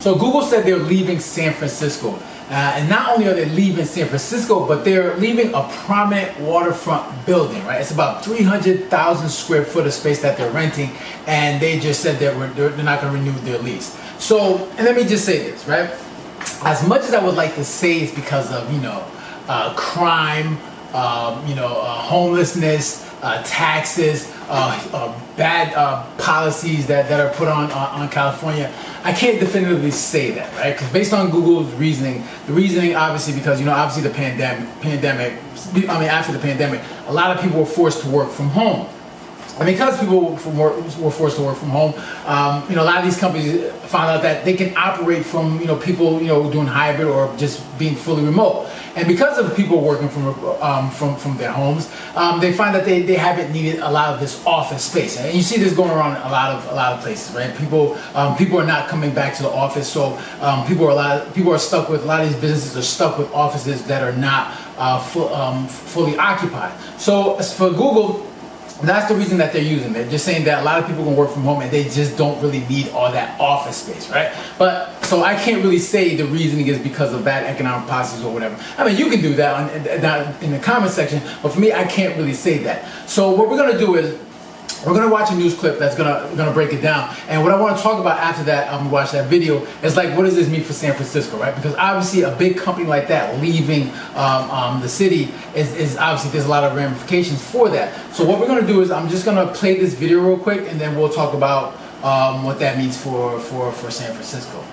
So Google said they're leaving San Francisco. And not only are they leaving San Francisco, but they're leaving a prominent waterfront building, right? It's about 300,000 square foot of space that they're renting, and they just said that they're not going to renew their lease. So, and let me just say this, right? As much as I would like to say it's because of, crime, homelessness, taxes, bad policies that are put on California, I can't definitively say that, right? Because based on Google's reasoning, the reasoning obviously because obviously the pandemic. After the pandemic, a lot of people were forced to work from home. And because people were forced to work from home, a lot of these companies found out that they can operate from people doing hybrid or just being fully remote. And because of people working from their homes, they find that they haven't needed a lot of this office space. And you see this going around a lot of places, right? People are not coming back to the office, so people are stuck with a lot of these businesses are stuck with offices that are not fully occupied. So as for Google, that's the reason that they're using it. They're just saying that a lot of people can work from home and they just don't really need all that office space, right? But so I can't really say the reasoning is because of bad economic policies or whatever. I mean, you can do that in the comment section, but for me, I can't really say that. So what we're gonna do is we're gonna watch a news clip that's gonna break it down. And what I want to talk about after that, I'm gonna watch that video, is like, what does this mean for San Francisco, right? Because obviously a big company like that leaving the city is obviously there's a lot of ramifications for that. So what we're gonna do is I'm just gonna play this video real quick, and then we'll talk about what that means for San Francisco.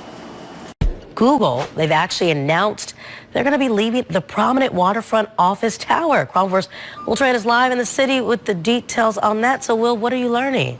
Google, they've actually announced they're going to be leaving the prominent waterfront office tower. Chronicle's Will Tran is live in the city with the details on that. So, Will, what are you learning?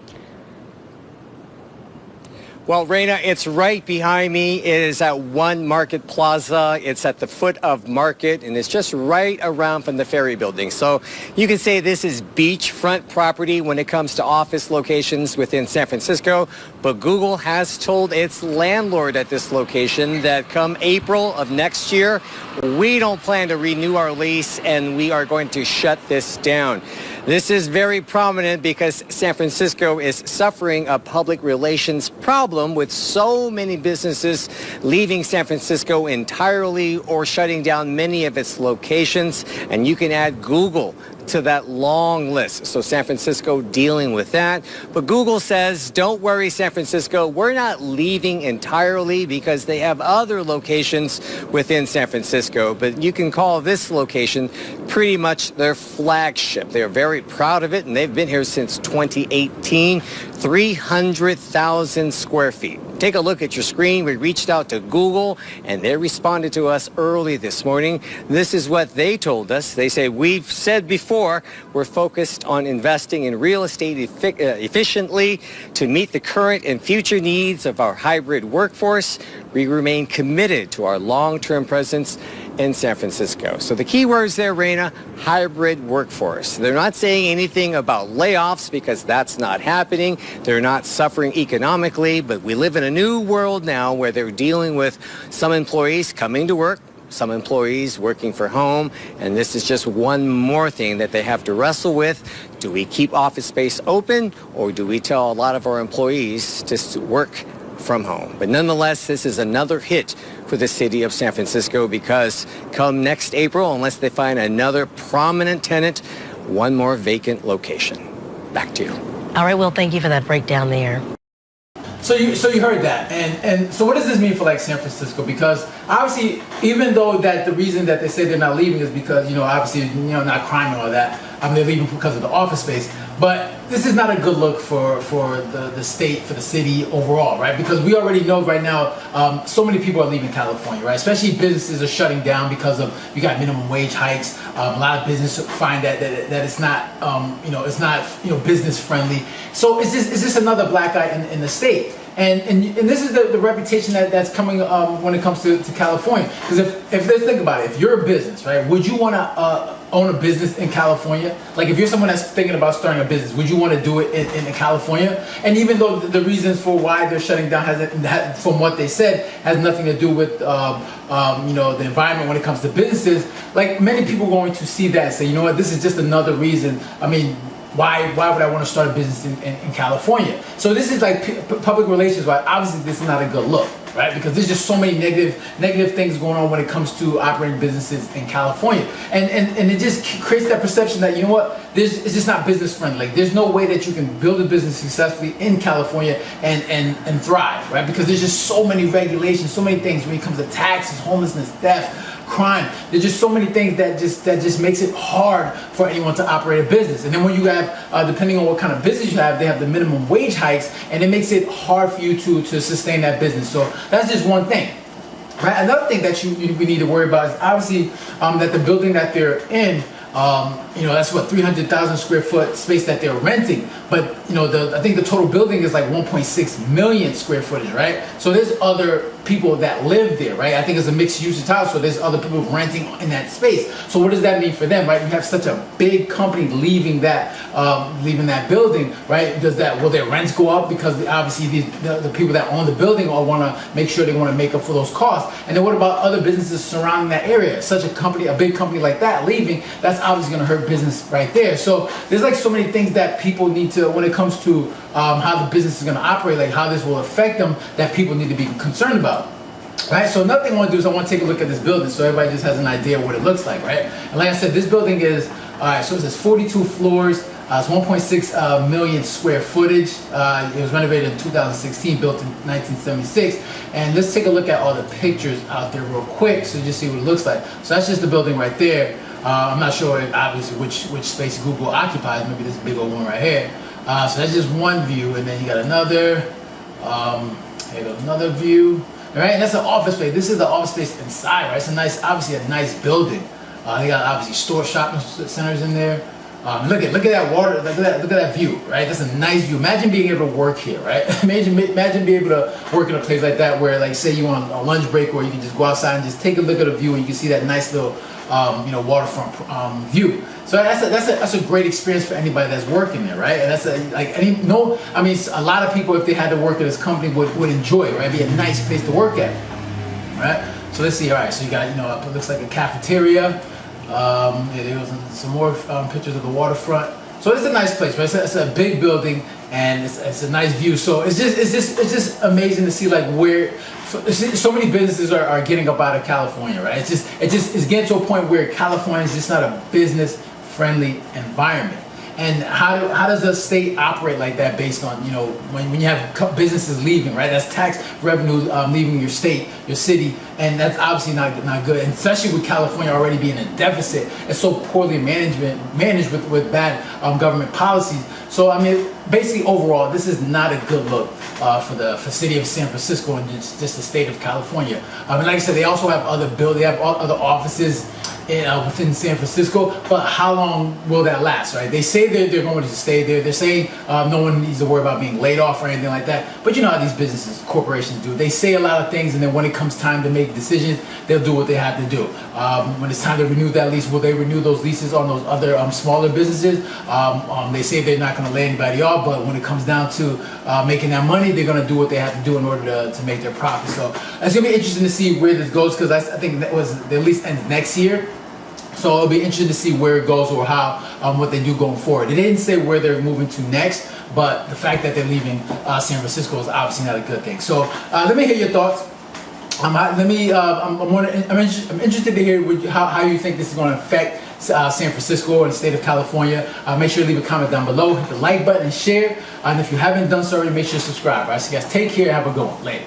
Well, Raina, it's right behind me. It is at One Market Plaza. It's at the foot of Market, and it's just right around from the Ferry Building. So you can say this is beachfront property when it comes to office locations within San Francisco. But Google has told its landlord at this location that come April of next year, we don't plan to renew our lease, and we are going to shut this down. This is very prominent because San Francisco is suffering a public relations problem with so many businesses leaving San Francisco entirely or shutting down many of its locations. And you can add Google to that long list. So San Francisco dealing with that. But Google says, don't worry, San Francisco, we're not leaving entirely because they have other locations within San Francisco. But you can call this location pretty much their flagship. They're very proud of it, and they've been here since 2018, 300,000 square feet. Take a look at your screen. We reached out to Google, and they responded to us early this morning. This is what they told us. They say, we've said before, we're focused on investing in real estate efficiently to meet the current and future needs of our hybrid workforce. We remain committed to our long-term presence in San Francisco. So the key words there, Raina, hybrid workforce. They're not saying anything about layoffs because that's not happening. They're not suffering economically, but we live in a new world now where they're dealing with some employees coming to work, some employees working from home, and this is just one more thing that they have to wrestle with. Do we keep office space open, or do we tell a lot of our employees to work from home? But nonetheless, this is another hit for the city of San Francisco because come next April, unless they find another prominent tenant, one more vacant location. Back to you. All right, Will, thank you for that breakdown there. So you heard that, and so what does this mean for like San Francisco? Because obviously, even though that the reason that they say they're not leaving is because obviously not crime and all that, they're leaving because of the office space. But this is not a good look for the state, for the city overall, right? Because we already know right now, so many people are leaving California, right? Especially businesses are shutting down because of you got minimum wage hikes. A lot of businesses find that it's not it's not business friendly. So is this another black eye in the state? And this is the reputation that's coming when it comes to California. Because if let's think about it, if you're a business, right, would you want to own a business in California? Like if you're someone that's thinking about starting a business, would you want to do it in California? And even though the reasons for why they're shutting down from what they said has nothing to do with the environment when it comes to businesses, like many people are going to see that and say, you know what, this is just another reason. I mean, why would I want to start a business in California? So this is like public relations, right? Obviously, this is not a good look. right? Because there's just so many negative things going on when it comes to operating businesses in California, and it just creates that perception that, you know what, it's just not business friendly. Like, there's no way that you can build a business successfully in California and thrive, right? Because there's just so many regulations, so many things when it comes to taxes, homelessness, theft, crime. There's just so many things that just makes it hard for anyone to operate a business. And then when you have, depending on what kind of business you have, they have the minimum wage hikes, and it makes it hard for you to sustain that business. So that's just one thing. Right? Another thing that we need to worry about is obviously that the building that they're in, that's what, 300,000 square foot space that they're renting. But I think the total building is like 1.6 million square footage, right? So there's other people that live there, right? I think it's a mixed usage house, so there's other people renting in that space. So what does that mean for them, right? You have such a big company leaving that building, right? Will their rents go up because obviously the people that own the building all want to make sure they want to make up for those costs? And then what about other businesses surrounding that area? Such a big company like that leaving, that's obviously going to hurt business right there. So there's like so many things that people need to, when it comes to how the business is going to operate, like how this will affect them, that people need to be concerned about. Right, so another thing I want to do is I want to take a look at this building so everybody just has an idea of what it looks like, right? And like I said, this building is, so it says 42 floors, it's 1.6 million square footage. It was renovated in 2016, built in 1976. And let's take a look at all the pictures out there real quick so you just see what it looks like. So that's just the building right there. I'm not sure obviously which space Google occupies, maybe this big old one right here. So that's just one view, and then you got another, here goes another view. All right, and that's an office space. This is the office space inside, right? It's obviously a nice building. They got obviously store shopping centers in there. Look at that water, look at that view, right? That's a nice view. Imagine being able to work here, right? Imagine being able to work in a place like that where, like, say you on a lunch break, or you can just go outside and just take a look at a view, and you can see that nice little waterfront view. So that's a great experience for anybody that's working there, right? And that's a lot of people, if they had to work at this company, would enjoy it, right? It'd be a nice place to work at, right? So let's see. All right, so you got, it looks like a cafeteria. There was some more pictures of the waterfront. So it's a nice place, right? It's a big building, and it's a nice view. So it's just amazing to see, like, where so many businesses are getting up out of California, right? It's getting to a point where California is just not a business friendly environment. And how does the state operate like that based on, when you have businesses leaving, right? That's tax revenue leaving your state, your city, and that's obviously not good. And especially with California already being in deficit, it's so poorly managed with bad government policies. So I mean, basically overall, this is not a good look for the city of San Francisco and just the state of California. And like I said, they also have they have other offices within San Francisco, but how long will that last, right? They say they're going to stay there. They're saying no one needs to worry about being laid off or anything like that. But you know how these businesses, corporations do. They say a lot of things, and then when it comes time to make decisions, they'll do what they have to do. When it's time to renew that lease, will they renew those leases on those other smaller businesses? They say they're not going to lay anybody off, but when it comes down to making that money, they're going to do what they have to do in order to make their profit. So it's going to be interesting to see where this goes, because I think that was the lease ends next year. So it'll be interesting to see where it goes, or how what they do going forward. They didn't say where they're moving to next, but the fact that they're leaving San Francisco is obviously not a good thing. So let me hear your thoughts. I'm interested to hear how you think this is going to affect San Francisco and the state of California. Make sure to leave a comment down below, hit the like button and share. And if you haven't done so already, make sure to subscribe. All right, so guys, take care, have a good one. Later.